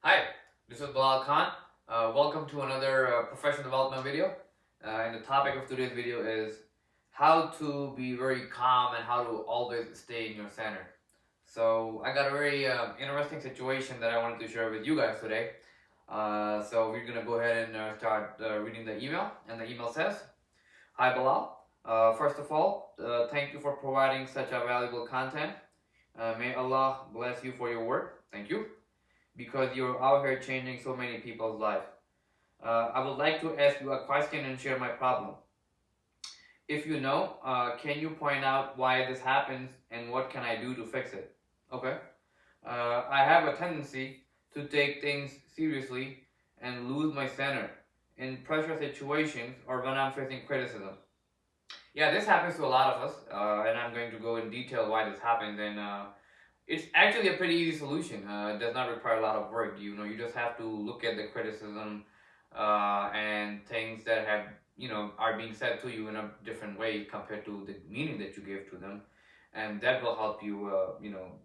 Hi, this is Bilal Khan. Welcome to another professional development video. And the topic of today's video is how to be very calm and how to always stay in your center. So I got a very interesting situation that I wanted to share with you guys today. So we're gonna go ahead and start reading the email. And the email says, "Hi Bilal. First of all, thank you for providing such a valuable content. May Allah bless you for your work. Thank you, because you're out here changing so many people's life. I would like to ask you a question and share my problem. If you know, can you point out why this happens and what can I do to fix it? Okay. I have a tendency to take things seriously and lose my center in pressure situations or when I'm facing criticism. Yeah, this happens to a lot of us, and I'm going to go in detail why this happens. And it's actually a pretty easy solution. It does not require a lot of work. You just have to look at the criticism and things that have are being said to you in a different way compared to the meaning that you gave to them, and that will help you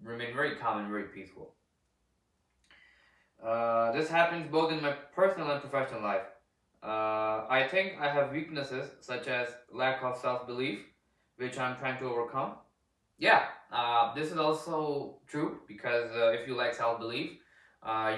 remain very calm and very peaceful. This happens both in my personal and professional life. I think I have weaknesses such as lack of self belief, which I'm trying to overcome. Yeah, this is also true because if you lack self belief,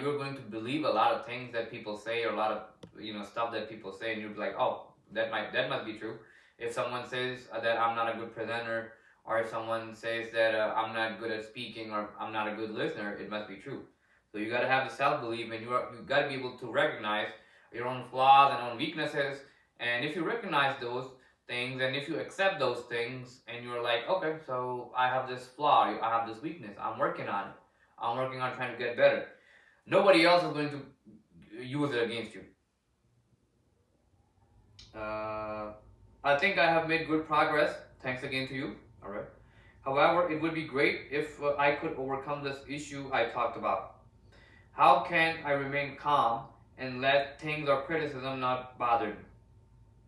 you're going to believe a lot of things that people say or a lot of stuff that people say, and you'll be like, oh, that must be true. If someone says that I'm not a good presenter, or if someone says that I'm not good at speaking or I'm not a good listener, it must be true. So you got to have the self belief, and you got to be able to recognize your own flaws and own weaknesses. And if you recognize those things, and if you accept those things, and you're like, okay, so I have this flaw, I have this weakness, I'm working on it, I'm working on trying to get better, nobody else is going to use it against you. I think I have made good progress, thanks again to you. All right. However, it would be great if I could overcome this issue I talked about. How can I remain calm and let things or criticism not bother me?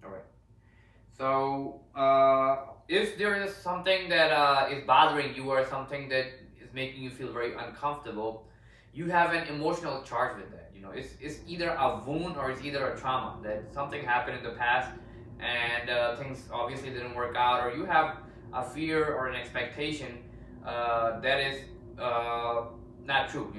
All right. So, if there is something that is bothering you or something that is making you feel very uncomfortable, you have an emotional charge with that. It's either a wound or it's either a trauma that something happened in the past and things obviously didn't work out, or you have a fear or an expectation that is not true.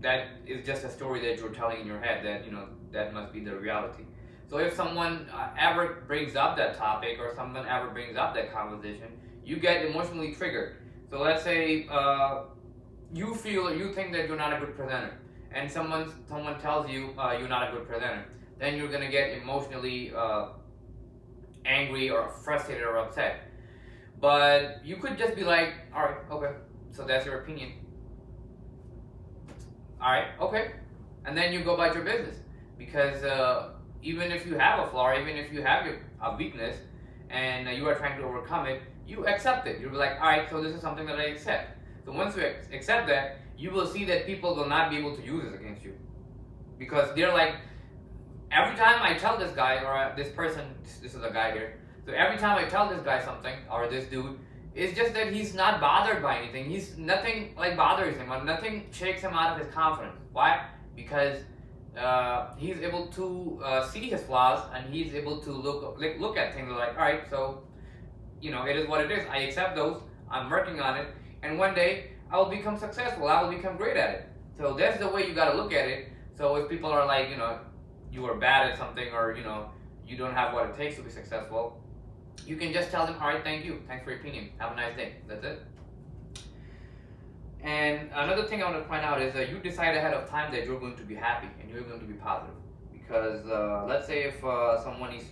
That is just a story that you're telling in your head that that must be the reality. So if someone ever brings up that topic or someone ever brings up that conversation, you get emotionally triggered. So let's say you think that you're not a good presenter, and someone tells you you're not a good presenter, then you're gonna get emotionally angry or frustrated or upset. But you could just be like, all right, okay, so that's your opinion. All right, okay, and then you go about your business because even if you have a flaw, even if you have a weakness, and you are trying to overcome it, you accept it. You'll be like, all right, so this is something that I accept. So once you accept that, you will see that people will not be able to use this against you because they're like, every time I tell this guy or this person, this is a guy here. So every time I tell this guy something or this dude, it's just that he's not bothered by anything. He's nothing like bothers him or nothing shakes him out of his confidence. Why? Because he's able to see his flaws and he's able to look at things like, all right, so it is what it is. I accept those. I'm working on it, and one day I will become successful. I will become great at it. So that's the way you got to look at it. So if people are like, you are bad at something, or you don't have what it takes to be successful, you can just tell them, all right, thank you, thanks for your opinion, have a nice day. That's it. And another thing I want to point out is that you decide ahead of time that you're going to be happy and you're going to be positive. Because let's say if someone is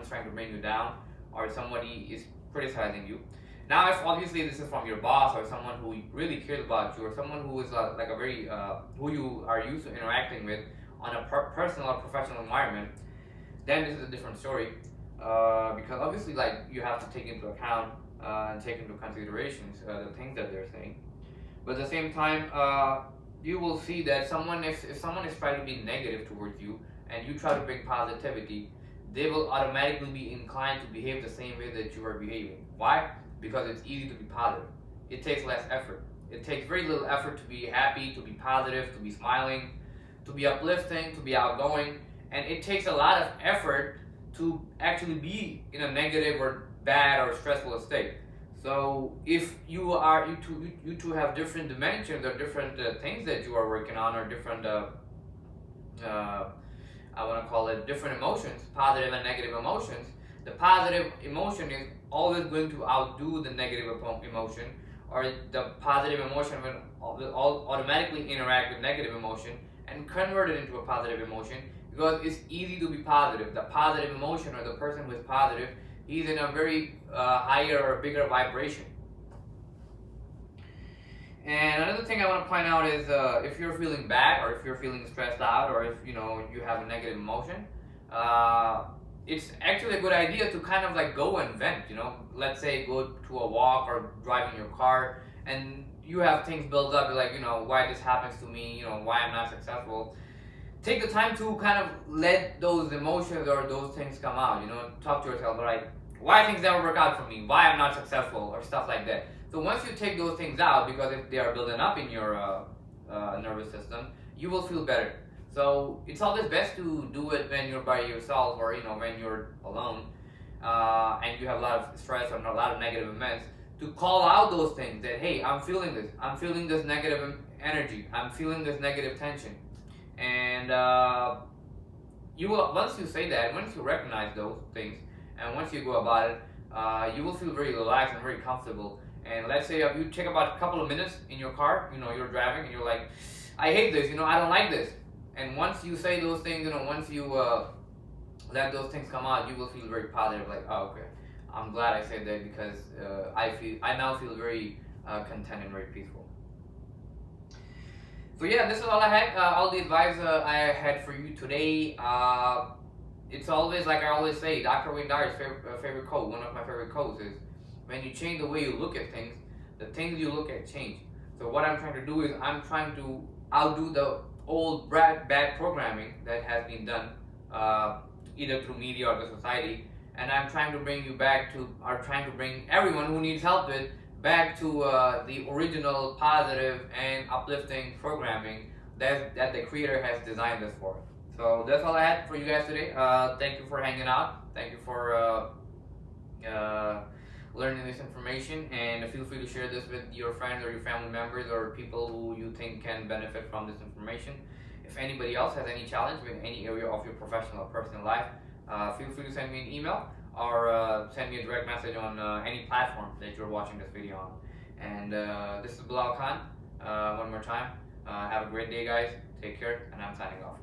trying to bring you down, or somebody is criticizing you. Now, if obviously this is from your boss or someone who really cares about you, or someone who is like a very who you are used to interacting with on a personal or professional environment, then this is a different story. Because obviously, like, you have to take into account and take into considerations the things that they're saying. But at the same time, you will see that if someone is trying to be negative towards you and you try to bring positivity, they will automatically be inclined to behave the same way that you are behaving. Why? Because it's easy to be positive. It takes less effort. It takes very little effort to be happy, to be positive, to be smiling, to be uplifting, to be outgoing, and it takes a lot of effort to actually be in a negative or bad or stressful state. So if you two have different dimensions or different things that you are working on, or different I want to call it different emotions, positive and negative emotions. The positive emotion is always going to outdo the negative emotion, or the positive emotion will automatically interact with negative emotion and convert it into a positive emotion, because it's easy to be positive. The positive emotion, or the person who is positive, he's in a very higher or bigger vibration. And another thing I want to point out is if you're feeling bad, or if you're feeling stressed out, or if you have a negative emotion, it's actually a good idea to kind of like go and vent. Let's say go to a walk or drive in your car, and you have things build up. You're like, why this happens to me? Why I'm not successful. Take the time to kind of let those emotions or those things come out. Talk to yourself, like, why things never work out for me? Why I'm not successful, or stuff like that. So once you take those things out, because if they are building up in your nervous system, you will feel better. So it's always best to do it when you're by yourself, or when you're alone, and you have a lot of stress or a lot of negative events. To call out those things that, hey, I'm feeling this. I'm feeling this negative energy. I'm feeling this negative tension. And you will, once you say that, once you recognize those things, and once you go about it, you will feel very relaxed and very comfortable. And let's say you take about a couple of minutes in your car, you're driving, and you're like, I hate this, I don't like this. And once you say those things, once you let those things come out, you will feel very positive, like, oh, okay, I'm glad I said that, because I now feel very content and very peaceful. So yeah, this is all I had, all the advice I had for you today. It's always, like I always say, Dr. Wayne Dyer's favorite quote, one of my favorite quotes is, when you change the way you look at things, the things you look at change. So what I'm trying to do is, I'm trying to outdo the old bad programming that has been done, either through media or the society, and I'm trying to bring you back to, or trying to bring everyone who needs help with, back to the original positive and uplifting programming that the creator has designed this for. So that's all I had for you guys today. Thank you for hanging out. Thank you for learning this information, and feel free to share this with your friends or your family members or people who you think can benefit from this information. If anybody else has any challenge with any area of your professional or personal life, feel free to send me an email, or send me a direct message on any platform that you're watching this video on. And this is Bilal Khan, one more time. Have a great day, guys. Take care, and I'm signing off.